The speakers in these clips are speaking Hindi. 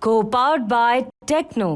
Co-powered by Techno.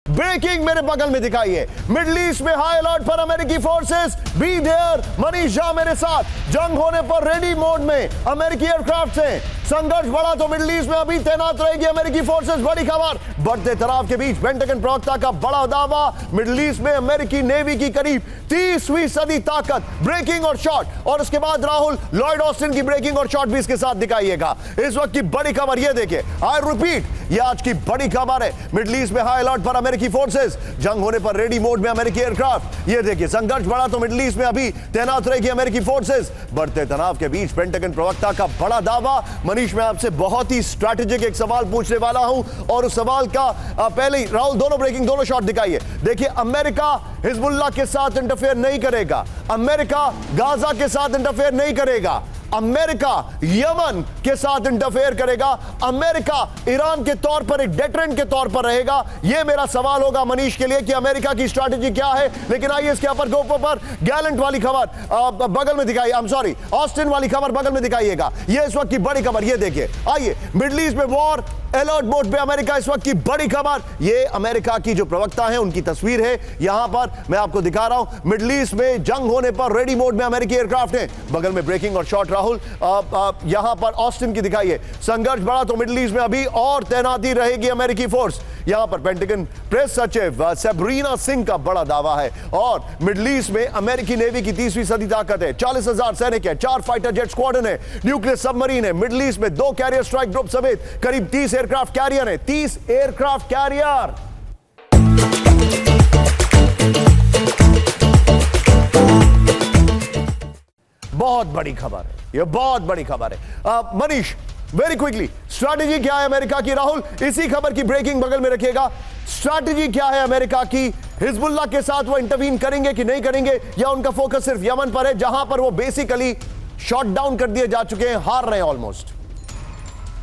ब्रेकिंग मेरे बगल में दिखाई है। मिडिल ईस्ट में हाई अलर्ट पर अमेरिकी forces. Be there, Manish Jha मेरे साथ। जंग होने पर रेडी मोड में अमेरिकी एयरक्राफ्ट हैं। संघर्ष बढ़ा तो मिडिल ईस्ट में अभी तैनात रहेगी अमेरिकी फोर्सेस। बड़ी खबर, बढ़ते तनाव के बीच पेंटागन प्रवक्ता का बड़ा दावा। मिडिल ईस्ट में अमेरिकी नेवी की करीब 30वीं सदी ताकत। ब्रेकिंग और शॉट, और उसके बाद राहुल लॉयड ऑस्टिन की ब्रेकिंग और शॉट भी इसके साथ दिखाइएगा। इस वक्त की बड़ी खबर ये देखिए, आई रिपीट, ये आज की बड़ी खबर है। मिडिल ईस्ट में हाई अलर्ट पर अमेरिकी फोर्सेस। जंग होने पर रेडी मोड में अमेरिकी एयरक्राफ्ट। ये देखिए, संघर्ष बढ़ा तो मिडिल ईस्ट में अभी तैनात रहेगी अमेरिकी फोर्सेस। बढ़ते तनाव के बीच पेंटागन प्रवक्ता का बड़ा दावा। मनीष, मैं आपसे बहुत ही स्ट्रैटेजिक एक सवाल पूछने वाला हूं, और उस सवाल का पहले ही राहुल दोनों ब्रेकिंग, दोनों शॉट दिखाइए। देखिए, अमेरिका हिजबुल्लाह के साथ इंटरफेयर नहीं करेगा। अमेरिका गाजा के साथ इंटरफेयर नहीं करेगा। अमेरिका यमन के साथ इंटरफेयर करेगा। अमेरिका ईरान के तौर पर एक डेटरेंट के तौर पर रहेगा। यह मेरा सवाल होगा मनीष के लिए कि अमेरिका की स्ट्रैटेजी क्या है। लेकिन आइए इसके अपर गोपो पर गैलेंट वाली खबर बगल में दिखाइए। ऑस्टिन वाली खबर बगल में दिखाइएगा। यह इस वक्त की बड़ी खबर, यह देखिए। आइए, मिडिल ईस्ट में वॉर अलर्ट मोड पे अमेरिका, इस वक्त की बड़ी खबर। यह अमेरिका की जो प्रवक्ता है उनकी तस्वीर है, यहां पर मैं आपको दिखा रहा हूं। मिडिल ईस्ट में जंग होने पर रेडी मोड में अमेरिकी एयरक्राफ्ट है। बगल में ब्रेकिंग और शॉट राहुल यहां पर ऑस्टिन की दिखाइए। संघर्ष बढ़ा तो मिडिल ईस्ट में अभी और तैनाती रहेगी अमेरिकी फोर्स। यहां पर पेंटागन प्रेस सचिव सेब्रीना सिंह का बड़ा दावा है। और मिडिल ईस्ट में अमेरिकी नेवी की 30वीं सदी ताकत है। 40,000 सैनिक है, 4 फाइटर जेट स्क्वाड्रन है, न्यूक्लियर सबमरीन है। मिडिल ईस्ट में 2 कैरियर स्ट्राइक ग्रुप समेत करीब 30 एयरक्राफ्ट कैरियर है। 30 एयरक्राफ्ट कैरियर। बहुत बड़ी खबर है, यह बहुत बड़ी खबर है। मनीष, वेरी क्विकली, स्ट्रैटेजी क्या है अमेरिका की? राहुल, इसी खबर की ब्रेकिंग बगल में रखिएगा। स्ट्रैटेजी क्या है अमेरिका की? हिजबुल्लाह के साथ वो इंटरवीन करेंगे कि नहीं करेंगे, या उनका फोकस सिर्फ यमन पर है, जहां पर वो बेसिकली शॉट डाउन कर दिए जा चुके हैं, हार रहे हैं ऑलमोस्ट?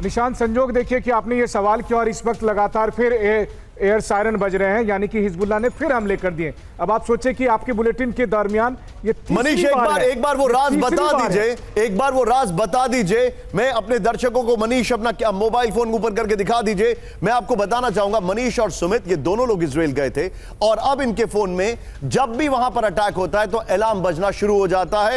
निशांत, संजोग देखिए कि आपने ये सवाल किया और इस वक्त लगातार फिर एयर सायरन बज रहे हैं, यानी कि हिजबुल्लाह ने फिर हमले कर दिए। अब आप सोचे कि आपके बुलेटिन के दरमियान ये मनीष, एक बार वो राज बता दीजिए, एक बार वो राज बता दीजिए। मैं अपने दर्शकों को, मनीष अपना मोबाइल फोन ऊपर करके दिखा दीजिए। मैं आपको बताना चाहूंगा, मनीष और सुमित ये दोनों लोग इजराइल गए थे, और अब इनके फोन में जब भी वहां पर अटैक होता है तो अलार्म बजना शुरू हो जाता है।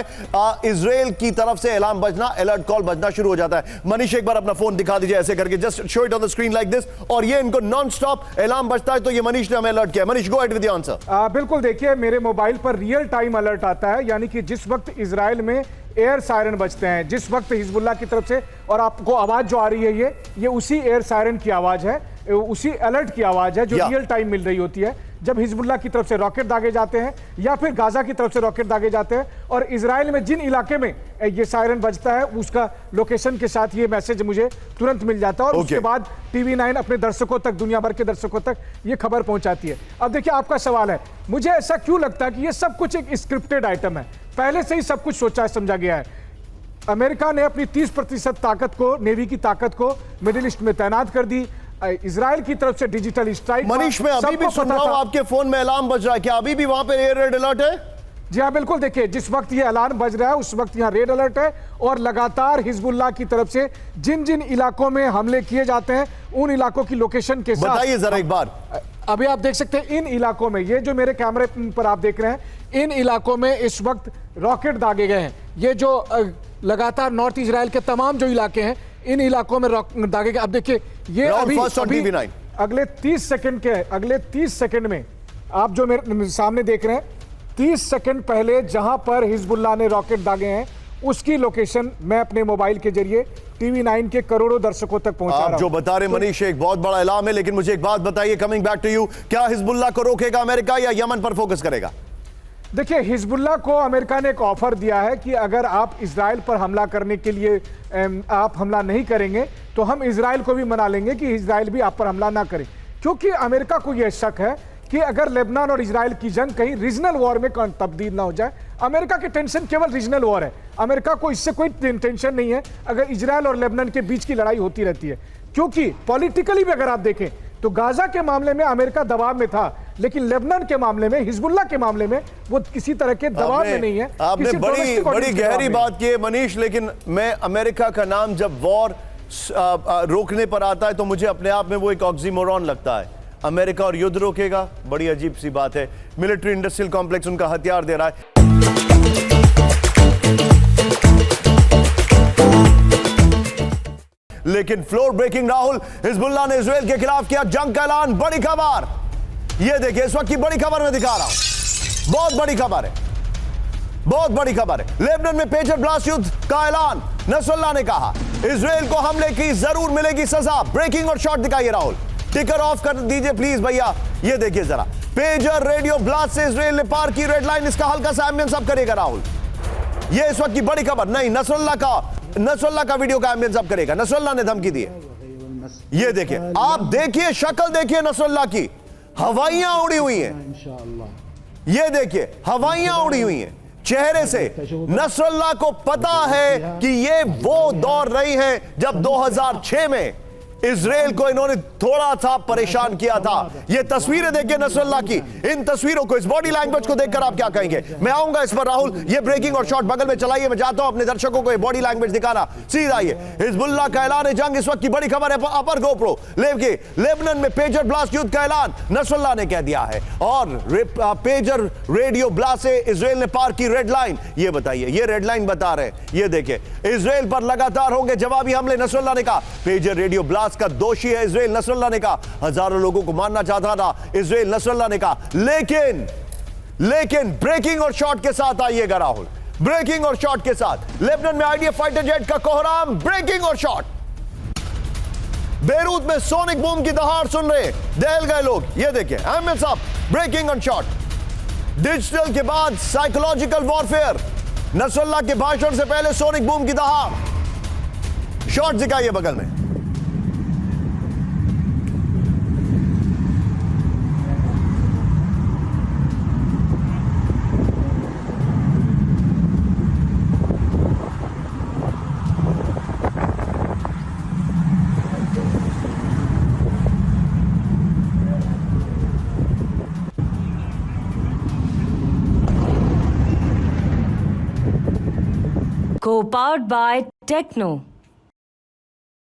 इजराइल की तरफ से अलार्म बजना, अलर्ट कॉल बजना शुरू हो जाता है। मनीष, एक बार अपना फोन दिखा दीजिए ऐसे करके, just show it on the screen like this. और ये इनको नॉन स्टॉप अलार्म बजता है, तो ये मनीष ने हमें अलर्ट किया। Manish, go ahead with the answer. बिल्कुल, देखिए मेरे मोबाइल पर रियल टाइम अलर्ट आता है, यानी कि जिस वक्त इजराइल में एयर सायरन बजते हैं, जिस वक्त हिजबुल्लाह की तरफ से, और आपको आवाज जो आ रही है ये उसी एयर सायरन की आवाज है, उसी अलर्ट की आवाज है जो रियल टाइम मिल रही होती है जब हिजबुल्लाह की तरफ से रॉकेट दागे जाते हैं या फिर गाजा की तरफ से रॉकेट दागे जाते हैं। और इजराइल में जिन इलाके में ये सायरन बजता है उसका लोकेशन के साथ ये मैसेज मुझे तुरंत मिल जाता है, और उसके बाद TV9 अपने दर्शकों तक, दुनिया भर के दर्शकों तक ये खबर पहुंचाती है। अब देखिए, आपका सवाल है, मुझे ऐसा क्यों लगता है कि ये सब कुछ एक स्क्रिप्टेड आइटम है, पहले से ही सब कुछ सोचा समझा गया है। अमेरिका ने अपनी 30% ताकत को, नेवी की ताकत को मिडिल ईस्ट में तैनात कर दी। इजराइल की तरफ से डिजिटल स्ट्राइक। मनीष, मैं अभी भी सुन रहा हूं आपके फोन में अलार्म बज रहा है, क्या अभी भी वहां पर एयर रेड अलर्ट है? जी हाँ, बिल्कुल। देखिए, जिस वक्त ये अलार्म बज रहा है उस वक्त यहाँ रेड अलर्ट है, और लगातार हिजबुल्लाह की तरफ से जिन जिन इलाकों में हमले किए जाते हैं उन इलाकों की लोकेशन के साथ बताइए जरा एक बार। अभी आप देख सकते हैं इन इलाकों में, ये जो मेरे कैमरे पर आप देख रहे हैं, इन इलाकों में इस वक्त रॉकेट दागे गए हैं। ये जो लगातार नॉर्थ इजराइल के तमाम जो इलाके हैं, इन इलाकों में रॉकेट दागे गए। अब देखिए, ये अभी अगले 30 सेकंड में आप जो मेरे सामने देख रहे हैं, 30 सेकंड पहले जहां पर हिजबुल्लाह ने रॉकेट दागे हैं उसकी लोकेशन मैं अपने मोबाइल के जरिए TV9 के करोड़ों दर्शकों तक पहुंचा रहा हूं। जो बता रहे मनीष, एक बहुत बड़ा ऐलान है, लेकिन मुझे एक बात बताइए, कमिंग बैक टू यू, क्या हिजबुल्लाह को रोकेगा अमेरिका या यमन पर फोकस करेगा? देखिए, हिजबुल्लाह को अमेरिका ने एक ऑफर दिया है कि अगर आप इजराइल पर हमला करने के लिए आप हमला नहीं करेंगे तो हम इजराइल को भी मना लेंगे कि इजराइल भी आप पर हमला ना करे, क्योंकि अमेरिका को यह शक है कि अगर लेबनान और इजराइल की जंग कहीं रीजनल वॉर में तब्दील ना हो जाए। अमेरिका की टेंशन केवल रीजनल वॉर है, अमेरिका को इससे कोई टेंशन नहीं है अगर इजराइल और लेबनान के बीच की लड़ाई होती रहती है, क्योंकि पॉलिटिकली भी अगर आप देखें तो गाजा के मामले में अमेरिका दबाव में था, लेकिन लेबनान के मामले में, हिजबुल्लाह के मामले में वो किसी तरह के दबाव में नहीं है। आपने बड़ी गहरी बात की है मनीष, लेकिन मैं अमेरिका का नाम जब वॉर रोकने पर आता है तो मुझे अपने आप में वो एक ऑक्सीमोरॉन लगता है। अमेरिका और युद्ध रोकेगा, बड़ी अजीब सी बात है। मिलिट्री इंडस्ट्रियल कॉम्प्लेक्स उनका हथियार दे रहा है। लेकिन फ्लोर ब्रेकिंग राहुल, हिजबुल्लाह ने इजराइल के खिलाफ किया जंग का ऐलान। बड़ी खबर, यह देखिए, इस वक्त की बड़ी खबर मैं दिखा रहा हूं। बहुत बड़ी खबर है, बहुत बड़ी खबर है। लेबनान में पेजर ब्लास्ट युद्ध का ऐलान। नसरुल्लाह ने कहा इजराइल को हमले की जरूर मिलेगी सजा। ब्रेकिंग और शॉट दिखाइए राहुल, टिकर ऑफ कर दीजिए प्लीज भैया। ये देखिए जरा, पेजर रेडियो ब्लास्ट से इजराइल ने पार की रेड लाइन। इसका हल्का सा एम्बियंस अब करेगा राहुल। ये इस वक्त की बड़ी खबर। नहीं, नसरुल्लाह का वीडियो का एम्बियंस अब करेगा। नसरुल्लाह ने धमकी दी है। ये देखिए, आप देखिए, शक्ल देखिए नसरुल्लाह की, हवाइयां उड़ी हुई हैं। ये देखिए, हवाइयां उड़ी हुई हैं चेहरे से। नसरुल्लाह को पता है कि ये वो दौर रही है जब 2006 में इजराइल को इन्होंने थोड़ा सा परेशान किया था। ये तस्वीरें देखिए नसरुल्लाह की, इन तस्वीरों को, इस बॉडी लैंग्वेज को देखकर आप क्या कहेंगे? मैं आऊंगा इस पर राहुल। ये ब्रेकिंग और शॉट बगल में चलाइए, मैं चाहता हूं अपने दर्शकों को ये बॉडी लैंग्वेज दिखाना। सीधा ये हिजबुल्लाह का ऐलान है जंग, इस वक्त की बड़ी खबर है। अपर गोप्रो लेबनान में पेजर ब्लास्ट युद्ध का ऐलान नसरुल्लाह ने कह दिया है। और पेजर रेडियो ब्लास्ट से इजराइल ने पार की रेड लाइन। ये बताइए, ये रेड लाइन बता रहे हैं। ये देखिए, इजराइल पर लगातार होंगे जवाबी हमले। नसरुल्लाह ने कहा पेजर रेडियो ब्लास्ट का दोषी है इजराइल। नसरुल्लाह ने कहा हजारों लोगों को मारना चाहता था इजराइल। नसरुल्लाह ने कहा लेकिन ब्रेकिंग और शॉट के साथ आइएगा राहुल, ब्रेकिंग और शॉट के साथ। लेबनान में आईडीएफ फाइटर जेट का कोहराम। ब्रेकिंग और शॉट। बेरूत में सोनिक बूम की दहाड़ सुन रहे, दहल गए लोग। ये देखिए एमएस साहब, ब्रेकिंग और शॉट। डिजिटल के बाद साइकोलॉजिकल वॉरफेयर। नसरुल्लाह के भाषण से पहले सोनिक बूम की दहाड़। शॉट दिखाइए बगल में। Co-powered by Techno.